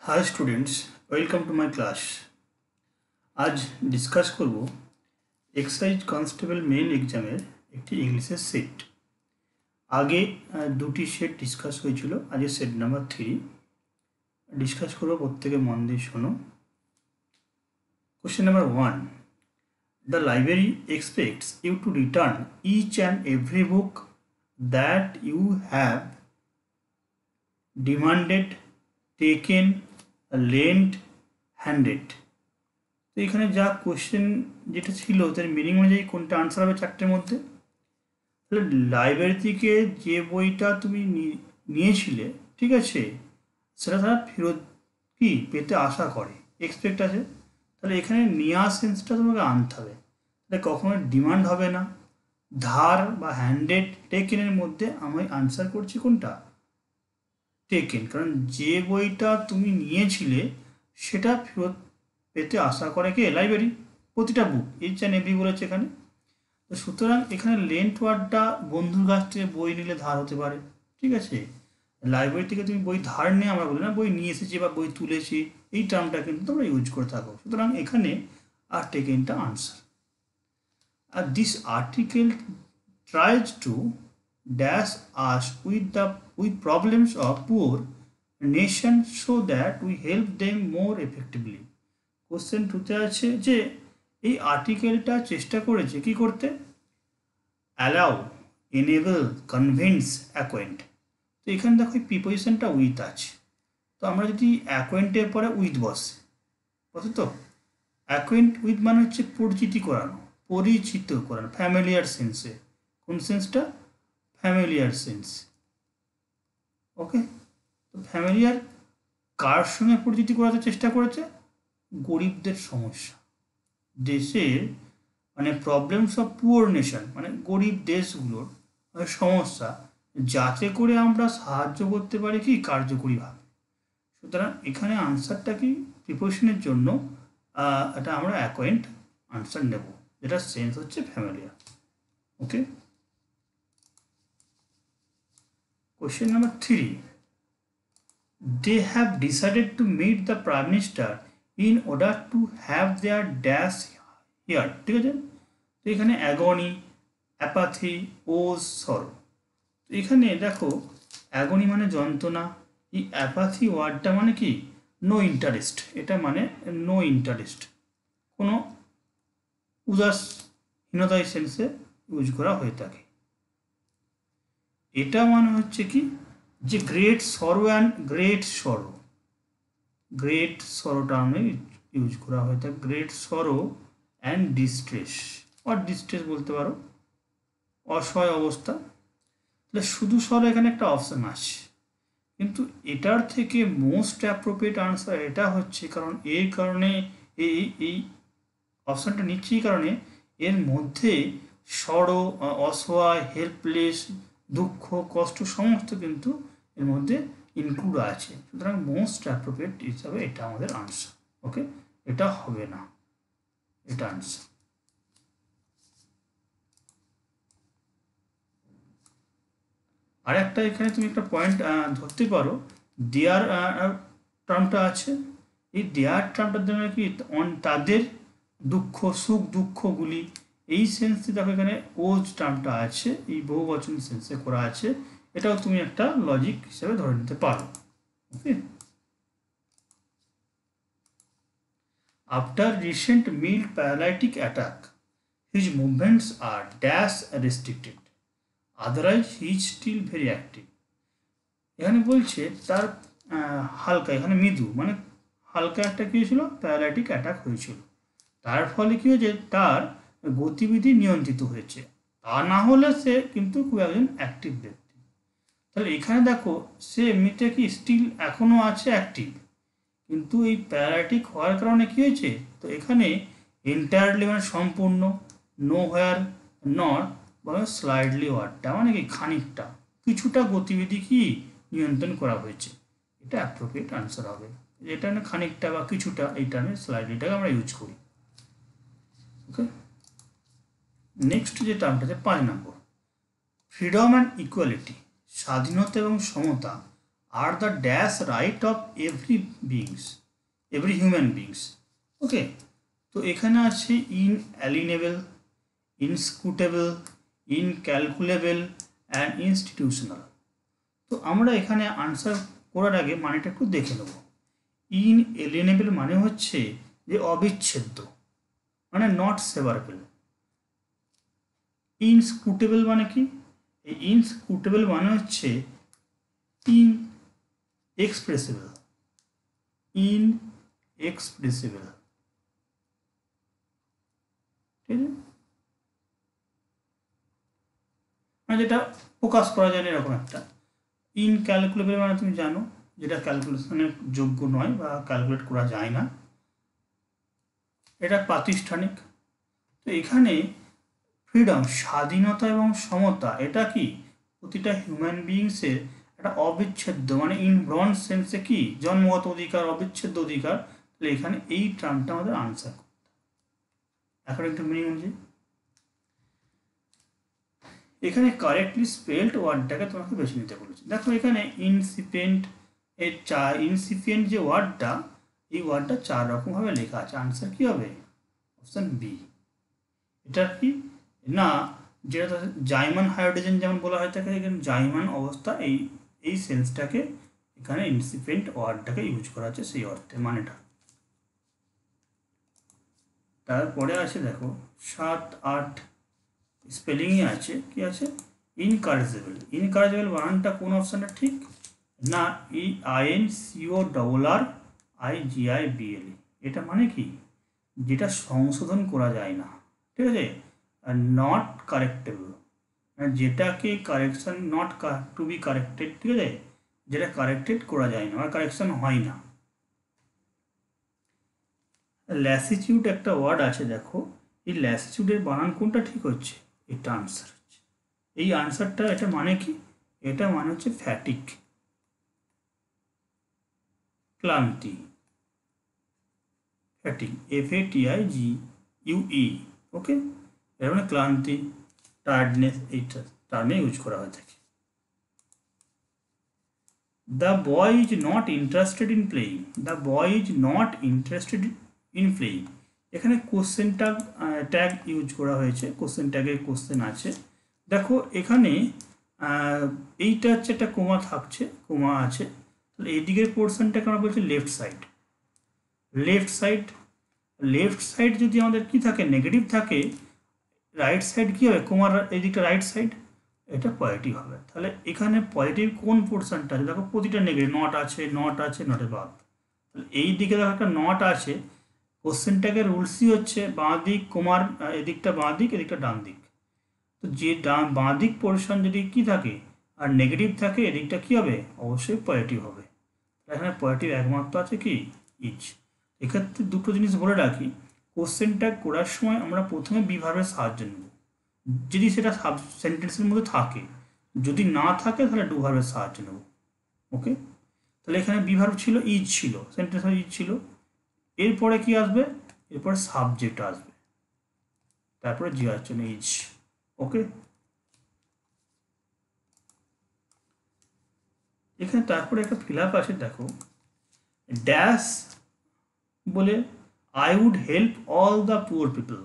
Hi students, welcome to my class. आज discuss करब excise constable main एग्जामेर एक इंग्लिशेर सेट। आगे दुटी सेट डिसकास होयेछिलो, आज सेट नम्बर 3 डिसकास करब। प्रत्येके मन दिए शोनो। Question number 1, the library expects you to return each and every book that you have demanded, taken, lent, handed. तो এখানে যা কোশ্চেন যেটা ছিল তার মিনিং অনুযায়ী কোনটা আনসার হবে চারটের মধ্যে? তাহলে লাইব্রেরি থেকে যে বইটা তুমি নিয়েছিলে, ঠিক আছে, সেটা তারা ফেরত কি পেতে আশা করে, এক্সপেক্ট আছে। তাহলে এখানে নেওয়া সেন্সটা তোমাকে আনতে হবে। তাহলে কখনো ডিমান্ড হবে না। ধার বা হ্যান্ডেড, টেকেনের মধ্যে আমি আনসার করছি কোনটা? টেকেন। কারণ যে বইটা তুমি নিয়েছিলে সেটা ফেরত পেতে আশা করে কে? লাইব্রেরি। প্রতিটা বুক, ইচ অ্যান্ড এভরি বলেছে এখানে। তো সুতরাং এখানে লেন্ট ওয়ার্ডটা বন্ধুর কাছ থেকে বই নিলে ধার হতে পারে, ঠিক আছে। লাইব্রেরি থেকে তুমি বই ধার নিয়ে আমরা বলি না বই নিয়ে এসেছি বা বই তুলেছি, এই টার্মটা কিন্তু তোমরা ইউজ করে থাকো। সুতরাং এখানে আর টেকেনটা আনসার। আর this article tries to dash us with problems of poor nation so that we help them more effectively. Question টুতে আছে যে এই আর্টিকেলটা চেষ্টা করেছে কি করতে? Allow, enable, convince, acquaint. তো এখানে দেখো প্রিপোজিশনটা উইথ আছে। তো আমরা যদি অ্যাকোয়েন্টের পরে উইথ বসে তো অ্যাকোয়েন্ট উইথ মানে হচ্ছে পরিচিতি করানো, পরিচিত করানো, ফ্যামিলিয়ার সেন্সে। কোন সেন্সটা? Familiar sense. ওকে, তো ফ্যামিলিয়ার কার সঙ্গে পরিচিতি করাতে চেষ্টা করেছে? গরিবদের সমস্যা, দেশের মানে প্রবলেমস অফ পুয়ার নেশন, মানে গরিব দেশগুলোর সমস্যা, যাতে করে আমরা সাহায্য করতে পারি কি কার্যকরীভাবে। সুতরাং এখানে আনসারটা কি? প্রিপোজিশনের জন্য এটা আমরা অ্যাকোয়েন্ট আনসার নেব, যেটা সেন্স হচ্ছে familiar. Okay, question number 3, they have decided to meet the prime minister in order to have their dash here, ঠিক আছে। তো এখানে অ্যাগনি, অ্যাপাথি, ওজ, সরো। তো এখানে দেখো অ্যাগনি মানে যন্ত্রণা, এই অ্যাপাথি ওয়ার্ডটা মানে কি? No interest. এটা মানে নো ইন্টারেস্ট, কোনো উদাসীনতার সেন্সে ইউজ করা হয়ে থাকে। এটা মানে হচ্ছে কি যে গ্রেট সরো অ্যান্ড গ্রেট সরো, গ্রেট সরো টার্মে ইউজ করা হয়ে থাকে। গ্রেট সরো অ্যান্ড ডিস্ট্রেস, আর ডিস্ট্রেস বলতে পারো অসহায় অবস্থা। তাহলে শুধু সরো এখানে একটা অপশান আছে, কিন্তু এটার থেকে মোস্ট অ্যাপ্রোপ্রিয়েট আনসার এটা হচ্ছে, কারণ এর কারণে এই অপশানটা নিচ্ছি এই কারণে এর মধ্যে সরো, অসহায়, হেল্পলেস, দুঃখ, কষ্ট সমস্ত কিন্তু এর মধ্যে ইনক্লুড আছে। সুতরাং মোস্ট অ্যাপ্রোপ্রিয়েট হিসাবে এটা আমাদের আনসার। ওকে, এটা হবে না, এটা আনসার। আর একটা এখানে তুমি একটা পয়েন্ট ধরতে পারো, দেয়ার টার্মটা আছে। এই দেয়ার টার্মটার জন্য কি তাদের দুঃখ, সুখ দুঃখগুলি, এই সেন্সে দেখো এখানে ওজ টার্মটা আছে, এই বহুবচন সেন্সে করা আছে। এটাও তুমি একটা লজিক হিসেবে ধরে নিতে পারো। Okay, after recent mild paralytic attack his movements are dash restricted, otherwise he is still very active. এখানে বলছে তার হালকা, এখানে মৃদু মানে হালকা একটা কী হয়েছিল? প্যারালাইটিক অ্যাটাক হয়েছিল। তার ফলে কী হয়েছে? তার গতিবিধি নিয়ন্ত্রিত হয়েছে, তা না হলে সে কিন্তু খুব একজন অ্যাক্টিভ ব্যক্তি। তাহলে এখানে দেখো সে এমনিতে কি স্টিল এখনও আছে অ্যাক্টিভ, কিন্তু এই প্যারালাইটিক হওয়ার কারণে কী হয়েছে? তো এখানে এন্টায়ারলি মানে সম্পূর্ণ, নো হোয়ার নট বা স্লাইডলি ওয়ার্ডটা মানে কি খানিকটা, কিছুটা গতিবিধি কি নিয়ন্ত্রণ করা হয়েছে। এটা অ্যাপ্রোপ্রিয়েট আনসার হবে। এটা না খানিকটা বা কিছুটা, এই টার্মে স্লাইডলিটাকে আমরা ইউজ করি। ওকে, নেক্সট যে টার্মটা আছে 5 নম্বর, ফ্রিডম অ্যান্ড ইকুয়ালিটি, স্বাধীনতা এবং সমতা are the dash right of every human beings. Okay, তো এখানে আছে ইনঅ্যালিনেবল, ইনস্ক্রুটেবল, ইনক্যালকুলেবল অ্যান্ড ইনস্টিটিউশনাল। তো আমরা এখানে আনসার করার আগে মানেটা একটু দেখে নেব। ইনএলিনেবল মানে হচ্ছে যে অবিচ্ছেদ্য, মানে নট সেভারেবল। ইনস্ক্রুটেবল মানে কি? এই ইনস্ক্রুটেবল মানে হচ্ছে ইনএক্সপ্রেসিবল, ইনএক্সপ্রেসিবল। ঠিক আছে, মানে যেটা প্রকাশ করা যায় না এরকম একটা। ইনক্যালকুলেবল মানে তুমি জানো যেটা ক্যালকুলেশনের যোগ্য নয় বা ক্যালকুলেট করা যায় না, এটা প্রাতিষ্ঠানিক। তো এখানে ফ্রিডম, স্বাধীনতা এবং সমতা, এটা কি প্রতিটা হিউম্যান বিইংসের একটা অবিচ্ছেদ্য, মানে ইন ব্রড সেন্সে কি জন্মগত অধিকার, অবিচ্ছেদ্য অধিকার। তাহলে এখানে এই টার্মটা আমাদের আনসার করতে এখন একটু মিনিং অনুযায়ী। এখানে কারেক্টলি স্পেলড ওয়ার্ডটাকে তোমাকে বেছে নিতে বলেছে। দেখো এখানে ইনসিপিয়েন্ট, ইনসিপিয়েন্ট যে ওয়ার্ডটা, এই ওয়ার্ডটা 4 রকমভাবে লেখা আছে। আনসার কি হবে? Option B. এটা কি না, যেটা জাইমান হাইড্রোজেন যেমন বলা হয় থাকে, এখানে জাইমান অবস্থা, এই সেন্সটাকে এখানে ইনসিপিয়েন্ট ওয়ার্ডটাকে ইউজ করা আছে সেই অর্থে, মানেটা। তারপরে আছে দেখো 7, 8 স্পেলিংয়ে আছে, কি আছে? ইনকারেজেবল। ইনকারেজেবল বানানটা কোন অপশানটা ঠিক না? INCORRIGIBL। এটা মানে কি? যেটা সংশোধন করা যায় না, ঠিক আছে। আর নট কারেক্টেবল, মানে যেটাকে correction not to be corrected, ঠিক আছে, যেটা কারেক্টেড করা যায় না বা কারেকশন হয় না। ল্যাসিটিউড একটা ওয়ার্ড আছে, দেখো এই ল্যাসিটিউডের বানান কোনটা ঠিক হচ্ছে? এটা আনসার হচ্ছে এই আনসারটা। এটা মানে কি? এটা মানে হচ্ছে ফ্যাটিক, ক্লান্তি। Fatigue, FATIGUE। ওকে, এর মানে ক্লান্তি, টায়ার্ডনেস, এইটা টার্মে ইউজ করা হয়ে থাকে। The boy is not interested in playing. The boy is not interested in playing. এখানে কোশ্চেন ট্যাগ ইউজ করা হয়েছে, কোশ্চেন ট্যাগে কোশ্চেন আছে। দেখো এখানে এইটা হচ্ছে একটা কোমা থাকছে, কোমা আছে, তাহলে এই দিকের পোর্শনটাকে আমরা বলছি left side. Left side, left side যদি আমাদের কি থাকে, নেগেটিভ থাকে, রাইট সাইড কী হবে? কোমার এই দিকটা রাইট সাইড, এটা পজিটিভ হবে। তাহলে এখানে পজিটিভ কোন পোর্শনটা আছে? দেখো প্রতিটা নেগেটিভ, নট আছে, নট আছে, নটের বাদ। তাহলে এই দিকে দেখো একটা নট আছে। কোশ্চেনটাকে রুলসই হচ্ছে বাঁ দিক কোমার, এদিকটা বাঁ দিক, এদিকটা ডান দিক। তো যে বাঁ দিক পোর্শন যদি কি থাকে আর নেগেটিভ থাকে, এদিকটা কি হবে? অবশ্যই পজিটিভ হবে। এখানে পজিটিভ একমাত্র আছে কি? ইজ। এক্ষেত্রে দুটো জিনিস বলে রাখি, কোশ্চেনটা করার সময় আমরা প্রথমে বি ভার্বের সাহায্য নেব যদি সেটা সাব সেন্টেন্সের মধ্যে থাকে, যদি না থাকে তাহলে ডু ভার্বের সাহায্য নেব। ওকে, তাহলে এখানে বি ভার্ব ছিল, ইজ ছিল, সেন্টেন্স ইজ ছিল। এরপরে কি আসবে? এরপরে সাবজেক্ট আসবে, তারপরে জিয়ার জন্য ইজ। ওকে, এখানে তারপরে একটা ফিল আপ আছে, দেখো ড্যাশ বলে I would help all the poor people,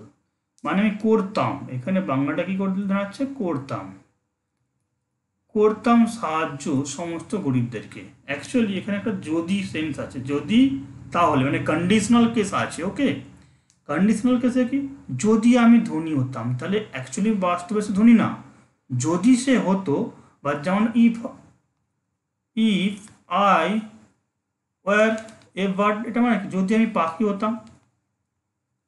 মানে আমি করতাম। এখানে বাংলাটা কি করতে দাঁড়াচ্ছে? করতাম, করতাম সাহায্য সমস্ত গরিবদেরকে। অ্যাকচুয়ালি এখানে একটা যদি সেন্স আছে, যদি তাহলে, মানে কন্ডিশনাল কেস আছে। ওকে, কন্ডিশনাল কেসে কি? যদি আমি ধনী হতাম, তাহলে অ্যাকচুয়ালি বাস্তবে সে ধনী না, যদি সে হতো। বা যেমন if I were a bird, এটা মানে যদি আমি পাখি হতাম।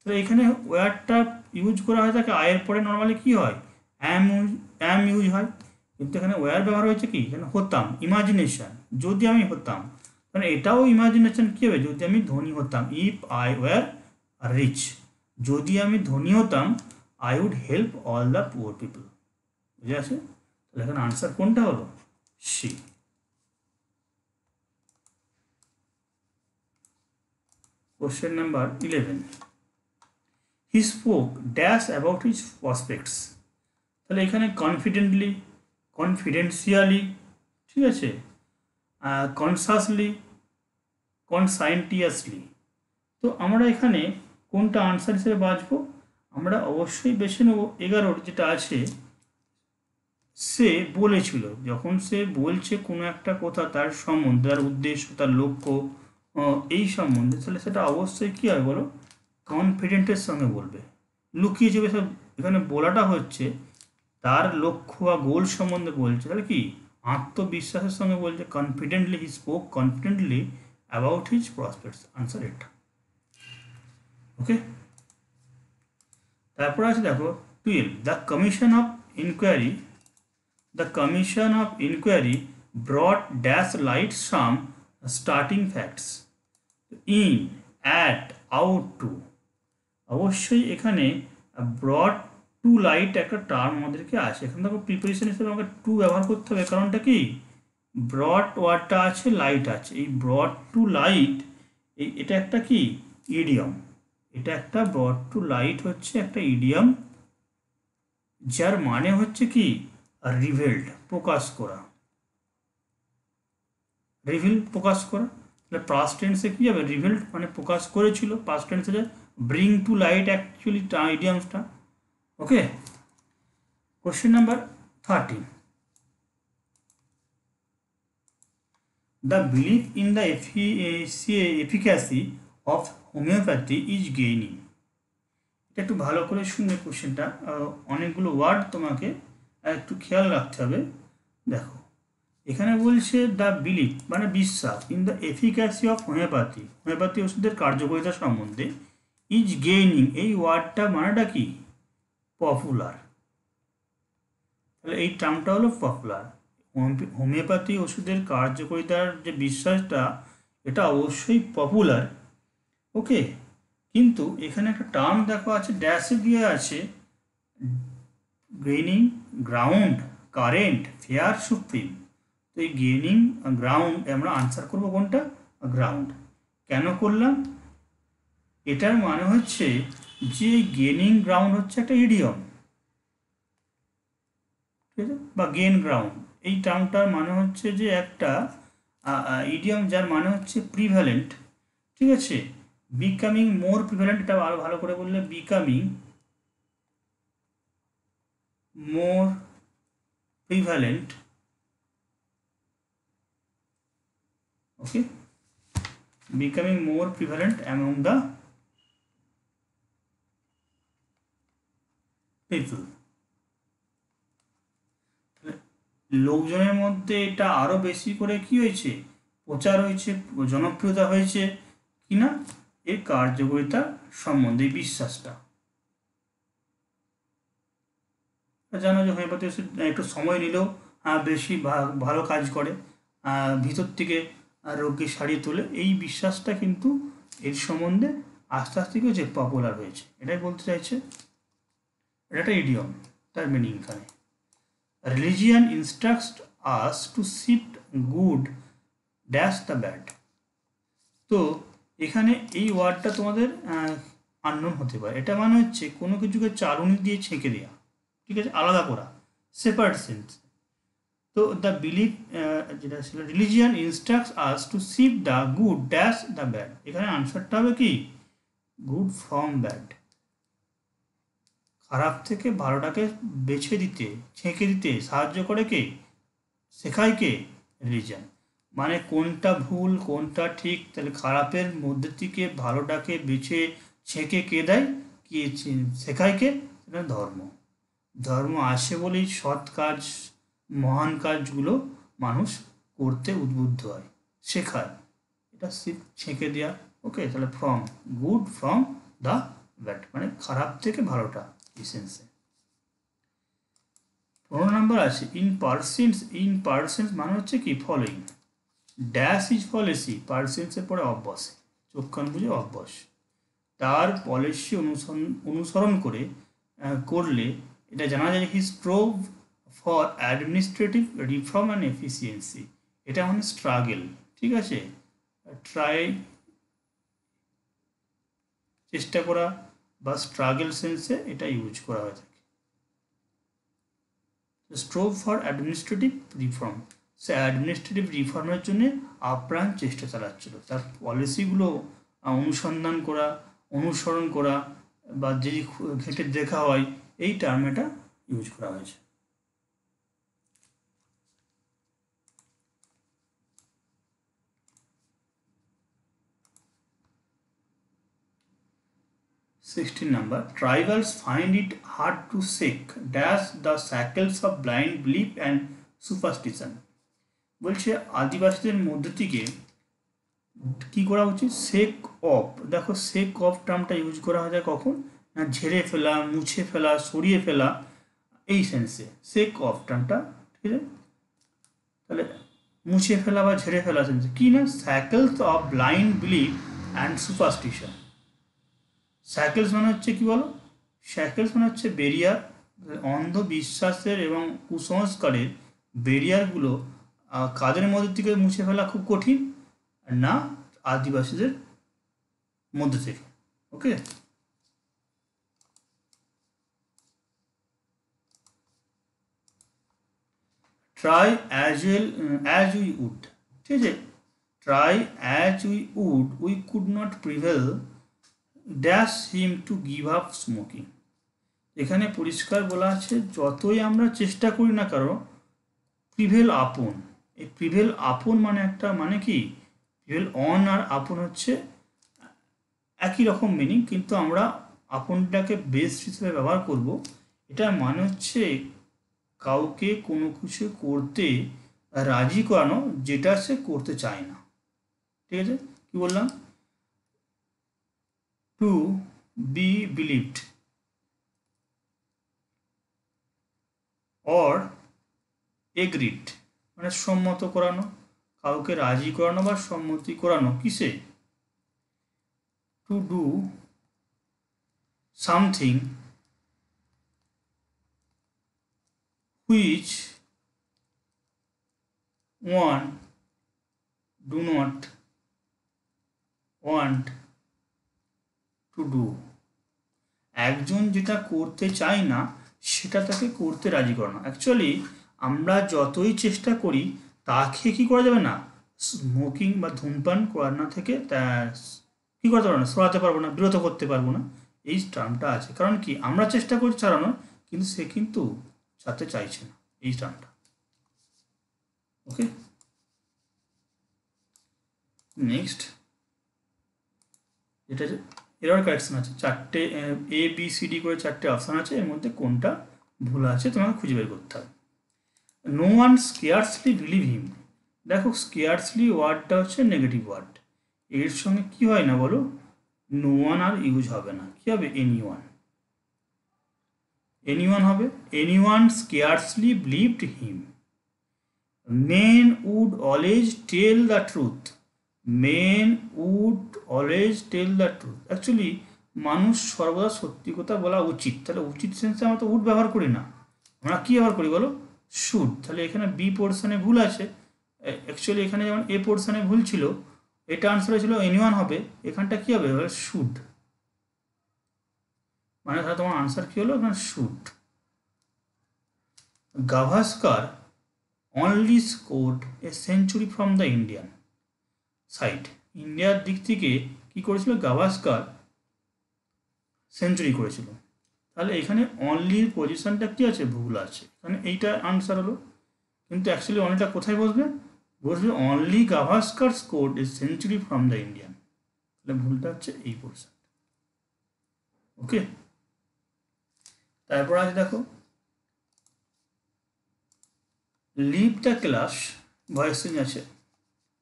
তো এখানে ওয়ারটা ইউজ করা হয় থাকে আয়ের পরে, নর্মালি কি হয়? অ্যাম ইউজ হয়, কিন্তু এখানে ওয়ার ব্যবহার হয়েছে কি? এখানে হতাম, ইমাজিনেশন, যদি আমি হতাম। মানে এটাও ইমাজিনেশন কী হবে? যদি আমি ধনী হতাম, ইফ আই ওয়ার রিচ, যদি আমি ধনী হতাম, I would help all the poor people. বুঝে আছে? তাহলে এখানে আনসার কোনটা হলো? C. Question number 11. He spoke dash about his prospects. তাহলে এখানে কনফিডেন্টলি, কনফিডেন্সিয়ালি, ঠিক আছে, কনসাসলি, কনসাইন্টিয়াসলি। তো আমরা এখানে কোনটা আনসার হিসেবে বাঁচবো? আমরা অবশ্যই বেছে নেব 11 যেটা আছে, সে বলেছিল, যখন সে বলছে কোনো একটা কথা তার সম্বন্ধে, তার উদ্দেশ্য, তার লক্ষ্য, এই সম্বন্ধে, তাহলে সেটা অবশ্যই কী হয় বলো, কনফিডেন্টের সঙ্গে বলবে। লুকিয়ে যাবে সব, এখানে বলাটা হচ্ছে তার লক্ষ্য বা গোল সম্বন্ধে বলছে, তাহলে কি আত্মবিশ্বাসের সঙ্গে বলছে। Confidently, he spoke confidently about his prospects, answer এটা। ওকে, তারপর আছে দেখো 12, the commission of inquiry brought dash light some starting facts in, at, out to। অবশ্যই এখানে ব্রড টু লাইট একটা টার্ম আমাদেরকে আছে, এখানে দেখো প্রিপোজিশন হিসেবে আমাকে টু ব্যবহার করতে হবে, কারণটা কি, ব্রড ওয়ার্ডটা আছে, লাইট আছে, এই ব্রড টু লাইট, এটা একটা কি ইডিয়ম, এটা একটা ব্রড টু লাইট হচ্ছে একটা ইডিয়ম, যার মানে হচ্ছে কি রিভেলড, প্রকাশ করা, রিভিল প্রকাশ করা। তাহলে পাস্ট টেন্সে কী হবে, রিভিলড মানে প্রকাশ করেছিল, পাস্ট টেন্সে ব্রিং টু লাইট অ্যাকচুয়ালি ইডিয়ামসটা। Okay, question number 13, the belief in the efficacy of homeopathy is gaining। এটা একটু ভালো করে শুনে কোশ্চেনটা, অনেকগুলো ওয়ার্ড তোমাকে একটু খেয়াল রাখতে হবে। দেখো এখানে বলছে দ্য বিলিফ মানে বিশ্বাস, in the efficacy of homeopathy, homeopathy ওষুধের কার্যকারিতা সম্বন্ধে, ইজ গেইনিং, এই ওয়ার্ডটা মানেটা কি পপুলার, তাহলে এই টার্মটা হলো পপুলার। হোমিওপ্যাথি ওষুধের কার্যকারিতার যে বিশ্বাসটা, এটা অবশ্যই পপুলার। ওকে, কিন্তু এখানে একটা টার্ম দেখো আছে, ড্যাশে দিয়ে আছে gaining ground, current, fair, supreme. তো এই গেইনিং গ্রাউন্ড আমরা আনসার করবো কোনটা, গ্রাউন্ড। কেন করলাম, এটার মানে হচ্ছে যে গেইনিং গ্রাউন্ড হচ্ছে একটা ইডিয়ম, ঠিক আছে, বা গেইন গ্রাউন্ড, এই টার্মটার মানে হচ্ছে যে একটা ইডিয়ম, যার মানে হচ্ছে প্রিভ্যালেন্ট, ঠিক আছে, বিকামিং মোর প্রিভ্যালেন্ট, এটা আরো ভালো করে বললে becoming more prevalent. Okay, becoming more prevalent among the people, লোকজনের মধ্যে এটা আরো বেশি করে কি হয়েছে, প্রচার হয়েছে, জনপ্রিয়তা হয়েছে কিনা, এর কার্যকারিতা সম্বন্ধে বিশ্বাসটা। জানো যে হোমিওপ্যাথি ওষুধ একটু সময় নিলেও বেশি ভালো কাজ করে, ভিতর থেকে রোগকে সারিয়ে তোলে, এই বিশ্বাসটা কিন্তু এর সম্বন্ধে আস্তে আস্তে কি হচ্ছে, পপুলার হয়েছে, এটাই বলতে চাইছে। এটা একটা ইডিয়ম, তার মিনিং এখানে religion instructs us to shift good dash the bad. তো এখানে এই ওয়ার্ডটা তোমাদের আননোন হতে পারে, এটা মানে হচ্ছে কোনো কিছুকে চালুনি দিয়ে ছেঁকে দেওয়া, ঠিক আছে, আলাদা করা, সেপারেট সেন্স। তো দ্য বিলিফ যেটা ছিল, religion instructs us to shift the good dash the bad, এখানে আনসারটা হবে কি গুড ফ্রম ব্যাড, খারাপ থেকে ভালোটাকে বেছে দিতে, ছেঁকে দিতে সাহায্য করে কে, শেখায় কে, রিলিজিয়ান। মানে কোনটা ভুল কোনটা ঠিক, তাহলে খারাপের মধ্যে থেকে ভালোটাকে বেছে ছেঁকে কে দেয়, কি শেখায় কে, সেটা ধর্ম। ধর্ম আসে বলেই সৎ কাজ, মহান কাজগুলো মানুষ করতে উদ্বুদ্ধ হয়, শেখায়, এটা ছেঁকে দেওয়া। ওকে, তাহলে from good from the bad, মানে খারাপ থেকে ভালোটা ইসেন্সে। 15 নম্বর আছে ইন পার্সেন্স, ইন পার্সেন্স মানে হচ্ছে কি ফলোইং, ড্যাশ ইজ পলিসি, পার্সেন্সের পরে অভ্যাস, চোখ কান বুঝে অভ্যাস, তার পলিসি অনুসরণ করে করলে এটা জানা যায়, he strove for administrative reform and efficiency, এটা মানে স্ট্রাগল, ঠিক আছে, ট্রাই চেষ্টা করা বা স্ট্রাগল সেন্সে এটা ইউজ করা হয়ে থাকে। স্ট্রোভ ফর অ্যাডমিনিস্ট্রেটিভ রিফর্ম, সে অ্যাডমিনিস্ট্রেটিভ রিফর্মের জন্য আপ্রাণ চেষ্টা চালাচ্ছিল। তার পলিসিগুলো অনুসন্ধান করা, অনুসরণ করা বা যে ঘেঁটে দেখা হয়, এই টার্ম এটা ইউজ করা হয়েছে। number 16, tribals find it hard to shake dash the shackles of blind belief and superstition। বলছে আদিবাসীদের মধ্যে থেকে কি করা উচিত, শেক অফ। দেখো শেক অফ টার্মটা ইউজ করা হয় কখন না, ঝেড়ে ফেলা, মুছে ফেলা, সরিয়ে ফেলা, এই সেন্সে শেক অফ টার্মটা, ঠিক আছে। তাহলে মুছে ফেলা বা ঝেড়ে ফেলা সেন্সে কি না, shackles of blind belief and superstition. Shackles মানে হচ্ছে কি বলো, স্যাকেলস মানে হচ্ছে বেরিয়ার, অন্ধবিশ্বাসের এবং কুসংস্কারের বেরিয়ারগুলো কাদের মধ্যে থেকে মুছে ফেলা খুব কঠিন না, আদিবাসীদের মধ্যে থেকে। ওকে, ট্রাই অ্যাজ উই উড, ঠিক আছে। Try as we could not prevail dash him to give up smoking. এখানে পরিষ্কার বলা আছে যতই আমরা চেষ্টা করি না কারো, প্রিভেল আপন, এই প্রিভেল আপন মানে একটা মানে কি, প্রিভেল অন আর আপন হচ্ছে একই রকম মিনিং, কিন্তু আমরা আপনটাকে বেস হিসেবে ব্যবহার করব। এটা মানে হচ্ছে কাউকে কোনো কিছু করতে রাজি করানো যেটা সে করতে চায় না, ঠিক আছে। কি বললাম, to be believed or agreed মানে সম্মত করানো, কাউকে রাজি করানো বা সম্মতি করানো কিসে, to do something which one do not want to do. একজন যেটা করতে চায় না সেটা তাকে করতে রাজি করানো। অ্যাকচুয়ালি আমরা যতই চেষ্টা করি তাকে কি করা যাবে না, স্মোকিং বা ধূমপান করানো থেকে কী করতে পারবো না, সরাতে পারবো না, বিরত করতে পারবো না, এই টার্মটা আছে। কারণ কি, আমরা চেষ্টা করছি ছাড়ানোর, কিন্তু সে কিন্তু ছাড়তে চাইছে না, এই টার্মটা। ওকে, নেক্সট এটা এরর কারেকশন আছে, চারটে এ বি সি ডি করে চারটে অপশান আছে, এর মধ্যে কোনটা ভুল আছে তোমাকে খুঁজে বের করতে হবে। No one scarcely believe him. দেখো স্কেয়ারসলি ওয়ার্ডটা হচ্ছে নেগেটিভ ওয়ার্ড, এর সঙ্গে কি হয় না বলো, নো ওয়ান আর ইউজ হবে না, কি হবে, এনি ওয়ান, এনি ওয়ান হবে। Anyone scarcely believed him. Men would always tell the truth. Men would always tell the truth. Actually মানুষ সর্বদা সত্যি কথা বলা উচিত, তাহলে উচিত সেন্সে আমরা তো উড ব্যবহার করি না, আমরা কী ব্যবহার করি বলো, শুড। তাহলে এখানে বি পোর্শনে ভুল আছে, অ্যাকচুয়ালি এখানে যেমন এ পোর্শনে ভুল ছিল, এটা আনসার হয়েছিল এনিওয়ান হবে, এখানটা কী হবে, শুড, মানে তাহলে তোমার আনসার কী হলো, এখানে should. Gavaskar only scored a century from the Indian side. ইন্ডিয়ার দিক থেকে কী করেছিল, গাভাস্কার সেঞ্চুরি করেছিল। তাহলে এখানে অনলির পজিশনটা কী আছে, ভুল আছে, এখানে এইটা আনসার হলো, কিন্তু অ্যাকচুয়ালি অনলিটা কোথায় বসবে, বসবে only Gavaskar scored a century from the Indian, তাহলে ভুলটা হচ্ছে এই পোর্শন। ওকে, তারপর আছে দেখো, leave the class, voice change আছে,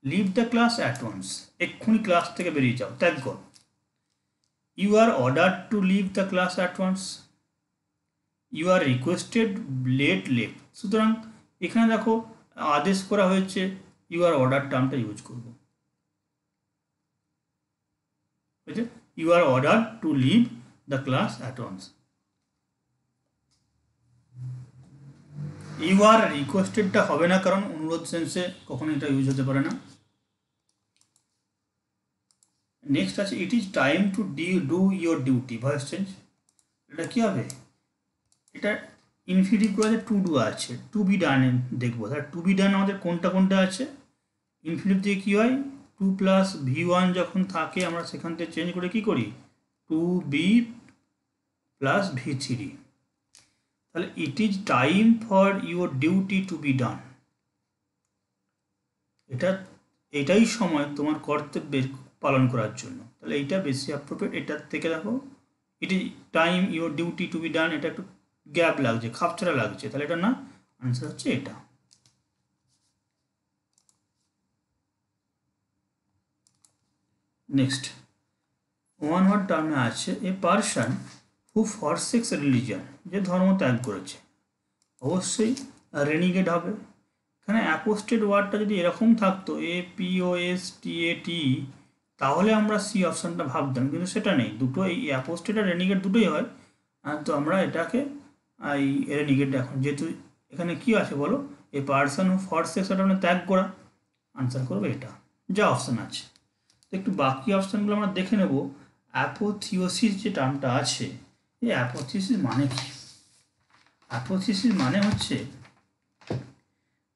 leave the class at once, এক্ষুনি ক্লাস থেকে বেরিয়ে যাও, ত্যাগ কর। You are order to leave the class at once, you are requested late left. সুতরাং এখানে দেখো আদেশ করা হয়েছে, ইউ আর অর্ডার টার্মটা ইউজ করব, বুঝলে, you are order to leave the class at once. You are রিকোয়েস্টেডটা হবে না, কারণ অনুরোধ সেন্সে কখনো এটা ইউজ হতে পারে না। নেক্সট আছে, ইট is time to do your duty, voice change, এটা কী হবে, এটা ইনফিনিটিভ ক্লজে টু ডু আছে, টু বি ডান দেখবো। তাহলে টু বি ডান আমাদের কোনটা কোনটা আছে, ইনফিনিটিভ দিয়ে কী হয়, টু প্লাস ভি ওয়ান যখন থাকে আমরা সেখান থেকে চেঞ্জ করে কী করি, to be plus V three. তাহলে it is time for your duty to be done, এটাই সময় তোমার কর্তব্যের পালন করার জন্য। তাহলে এইটা বেশি অ্যাপ্রোপ্রিয়েট। এটার থেকে দেখো ইট is time your duty to be ডান, এটা একটু গ্যাপ লাগছে, খাপছাড়া লাগছে, তাহলে এটা না, আনসার হচ্ছে এটা। নেক্সট ওয়ান ওয়ার্ড টার্মে আছে এ পারসন হু ফরসেক্স রিলিজন, যে ধর্ম ত্যাগ করেছে, অবশ্যই রেনিগেড হবে। এখানে অ্যাপোস্টেট ওয়ার্ডটা যদি এরকম থাকতো APOSTAT তাহলে আমরা সি অপশানটা ভাবতাম, কিন্তু সেটা নেই, দুটো এই অ্যাপোস্টেট আর রেনিগেড দুটোই হয়। তো আমরা এটাকে এই রেনিগেড, এখন যেহেতু এখানে কি আছে বলো, এ পারসন হু ফরসেক্স, ওটা মানে ত্যাগ করা, আনসার করবে এটা, যা অপশান আছে। তো একটু বাকি অপশানগুলো আমরা দেখে নেব। অ্যাপোথিওসিস যে টার্মটা আছে, এই অ্যাপোথিওসিস মানে কি? অ্যাপোথিওসিস মানে হচ্ছে,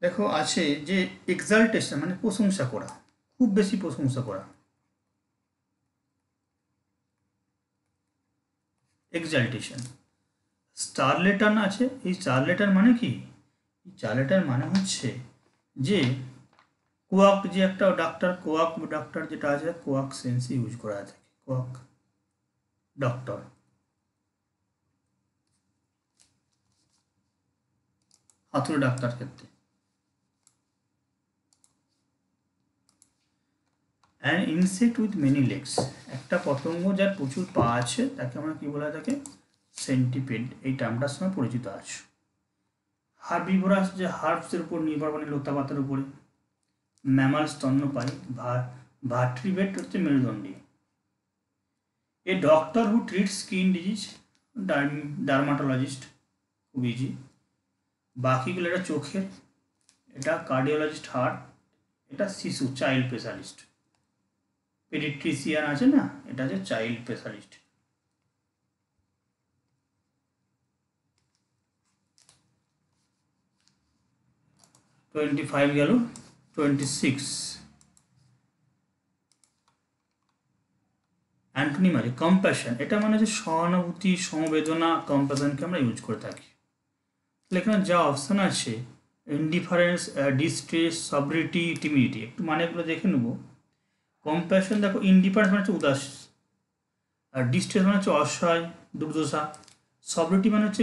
দেখো আছে যে এক্সাল্টেশন মানে প্রশংসা করা, খুব বেশি প্রশংসা করা, এক্সাল্টেশন। স্টারলেটার আছে, এই স্টারলেটার মানে কি, স্টারলেটার মানে হচ্ছে যে কোয়াক, যে একটা ডাক্তার, কোয়াক ডাক্তার যেটা আছে, কোয়াক সেন্স ইউজ করা থাকে, কোয়াক ডক্টর। হাতুড়ে ডাক্তার ক্ষেত্রে। An insect with many legs, একটা পতঙ্গ যার প্রচুর পা আছে তাকে আমরা কী বলা থাকে, সেন্টিপিড, এই টার্মটার সঙ্গে পরিচিত আছে। হার্বিভোরাস, যে হার্বসের উপর নির্ভর করে, লতা পাতার উপরে। ম্যামাল স্তন্যপায়ী, ভার্ট্রিভেট হচ্ছে মেরুদণ্ডী। A doctor who treat skin disease, dermatologist, খুব ইজি। বাকিগুলো এটা চোখের, এটা কার্ডিওলজিস্ট হার্ট, এটা শিশু চাইল্ড স্পেশালিস্ট। পেডিট্রিশিয়ান আছে না, এটা হচ্ছে চাইল্ড স্পেশালিস্ট। 25 গেল, 26 অ্যান্টোনিম আছে কম্প্যাশন, এটা মানে হচ্ছে সহানুভূতি, সমবেদনা, কম্প্যাশনকে আমরা ইউজ করে থাকি। তাহলে এখানে যা অপশান আছে, ইনডিফারেন্স, ডিস্ট্রেস, সবরিটি, টিমিডিটি, একটু মানেগুলো দেখে নেব। কম্প্যাশন দেখো, ইনডিফারেন্স মানে হচ্ছে উদাস, আর ডিস্ট্রেস মানে হচ্ছে অসহায়, দুর্দশা। সবরিটি মানে হচ্ছে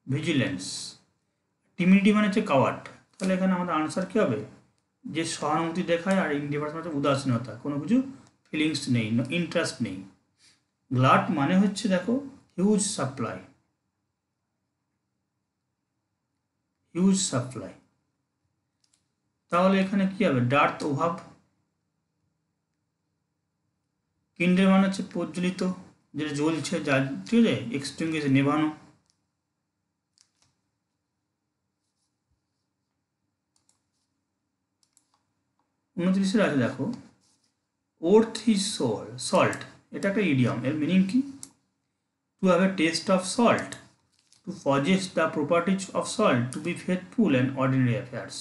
ভিজিলেন্স, টিমিডিটি মানে হচ্ছে কাওয়ার্ড। তাহলে এখানে আমাদের আনসার কী হবে, যে সহানুভূতি দেখায়, আর ইনডিফারেন্স মানে উদাসীনতা, কোনো কিছু ফিলিংস নেই, ইন্টারেস্ট নেই। গ্লাট মানে হচ্ছে দেখো হিউজ সাপ্লাই, তাহলে এখানে কি হবে, ডার্থ অভাব। কিন্ডার মানে হচ্ছে প্রজ্বলিত, যেটা জ্বলছে, যা ঠিক আছে, এক্সটিংগুইশ নেভানো। উনত্রিশের আছে দেখো, ওর্থ ইজ সল্ট, এটা একটা ইডিয়ম, এর মিনিং কি, to have a taste of salt, to possess the properties of salt, to be faithful and ordinary affairs.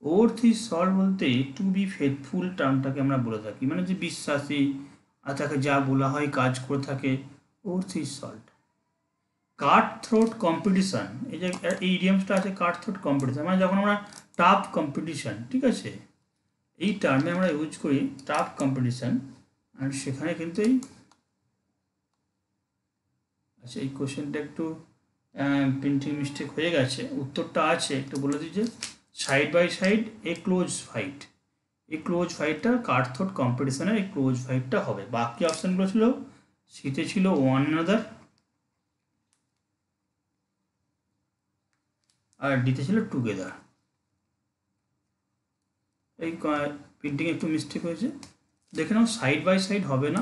Worth is salt বলতে টু বি ফেথফুল টার্মটাকে আমরা বলে থাকি, মানে যে বিশ্বাসী, আর তাকে যা বলা হয় কাজ করে থাকে, worth is salt. Cut throat competition, এই যে এই ইডিয়ামসটা আছে, কাট থ্রোট কম্পিটিশান মানে যখন আমরা টাফ কম্পিটিশান, ঠিক আছে, এই টার্মে আমরা ইউজ করি টাফ কম্পিটিশান। আর সেখানে কিন্তু এই, আচ্ছা এই কোশ্চেনটা একটু প্রিন্টিং মিস্টেক হয়ে গেছে, উত্তরটা আছে একটু বলে দিই, যে side by side a close fight, এই ক্লোজ ফাইটটা কাট থ্রোট কম্পিটিশানের এই ক্লোজ ফাইটটা হবে। বাকি অপশানগুলো ছিল, শীতে ছিল ওয়ান আনাদার, আর ডিতে ছিল টুগেদার। এই প্রিন্টিং একটু মিস্টেক হয়েছে, দেখে নাও, সাইড বাই সাইড হবে না,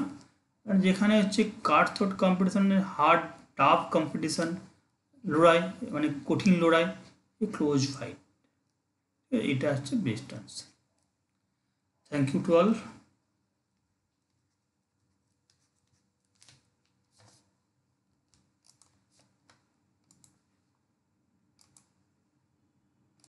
আর যেখানে হচ্ছে কাট থ্রোট কম্পিটিশানের হার্ড টাফ কম্পিটিশান, লড়াই মানে কঠিন লড়াই, এই ক্লোজ ফাইট, এটা হচ্ছে best answer. Thank you to all.